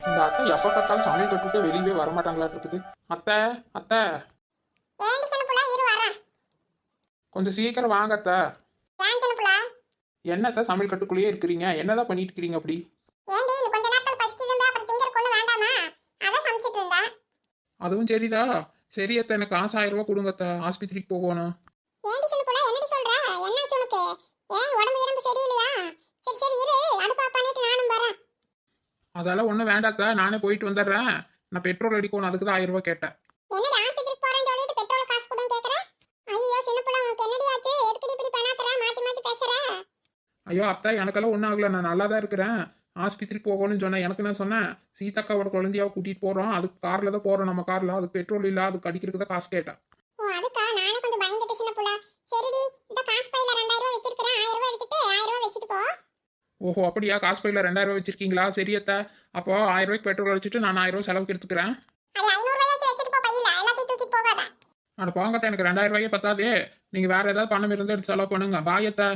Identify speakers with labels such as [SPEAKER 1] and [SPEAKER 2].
[SPEAKER 1] இந்த அத்தை எப்ப பார்த்தாலும் சமையல் கட்டுவிட்டு வெளியவே வரமாட்டாங்களா இருக்குது. அத்தை அத்தை
[SPEAKER 2] ஏண்டி சின்னப்புள்ள இரு வரேன்.
[SPEAKER 1] கொஞ்சம் சீக்கிரம் வாங்க அத்தை.
[SPEAKER 2] ஏன் சின்னப்புள்ள?
[SPEAKER 1] என்னத்த சமையல் கட்டுக்குள்ளேயே இருக்கிறீங்க? என்னதான் பண்ணிட்டு இருக்கிறீங்க அப்படி?
[SPEAKER 2] ஏண்டி இன்னும் கொஞ்ச நேரத்துல பசிக்குதுண்டா அப்புறம் திங்கற கொண்டு வேண்டாமா? அதான் சமைச்சிட்டு இருந்தா.
[SPEAKER 1] அதுவும் சரிதா. சரி அத்தை, எனக்கு காசு 1000 ரூபாய் கொடுங்க அத்தை, ஆஸ்பத்திரிக்கு போகணும்.
[SPEAKER 2] ஏண்டி சின்னப்புள்ள என்னடி சொல்ற? என்னாச்சு உனக்கு? ஏன் உடம்பு சரியில்லையா? சரி சரி இரு அடுப்பா பண்ணிட்டு நானும் வரேன்.
[SPEAKER 1] அதெல்லாம் ஒன்றும் வேண்டாத்த, நானே போயிட்டு வந்துடுறேன். நான் பெட்ரோல் அடிக்கணும், அதுக்கு தான் 1000 ரூபாய் கேட்டேன்.
[SPEAKER 2] என்னடி ஆஸ்பத்திரிக்கு போறேன்னு சொல்லிட்டு பெட்ரோல் காசு கொடுன்னு கேக்குற? ஐயோ சின்னப்புள்ள உனக்கு என்னடி ஆச்சு? எதுக்கு இப்படி பெணாத்துற? மாத்தி மாத்தி பேசுற?
[SPEAKER 1] ஐயோ அத்தை, எனக்கெல்லாம் ஒன்றும் ஆகல, நான் நல்லா தான் இருக்கிறேன். ஆஸ்பத்திரிக்கு போகணும்னு சொன்னேன். எனக்கு நான் சொன்னேன், சீதாக்காவோட குழந்தையாவை கூட்டிட்டு போறோம், அதுக்கு கார்ல தான் போறோம், நம்ம கார்ல, அதுக்கு பெட்ரோல் இல்ல, அதுக்கு அடிக்கிறதுக்கு தான் காசு கேட்டேன்.
[SPEAKER 2] ஓ அதுக்கா? நானே கொஞ்சம் பயந்துட்டு சின்னப்புள்ள. சரிடி இந்த காசு பையில 2000 ரூபாய் வச்சிருக்கேன். 1000 ரூபாய் எடுத்துட்டு 1000 ரூபாய் வச்சிட்டு போ.
[SPEAKER 1] ஓஹோ அப்படியா? காசு பையில 2000 ரூபாய் வச்சிருக்கீங்களா? சரி அத்தை, அப்போ 1000 ரூபாய்க்கு பெட்ரோல் அடிச்சுட்டு நான் 1000 ரூபாய் செலவுக்கு எடுத்துக்கிறேன்.
[SPEAKER 2] அது 500 ரூபாயாச்சும் வச்சிட்டு போ பையில. எல்லாத்தையும் தூக்கிட்டு போகாத.
[SPEAKER 1] அட போங்கத்த, எனக்கு 2000 ரூபாயே பத்தாதே. நீங்க வேற ஏதாவது பணம் இருந்தா எடுத்து செலவு பண்ணுங்க. பாயத்த.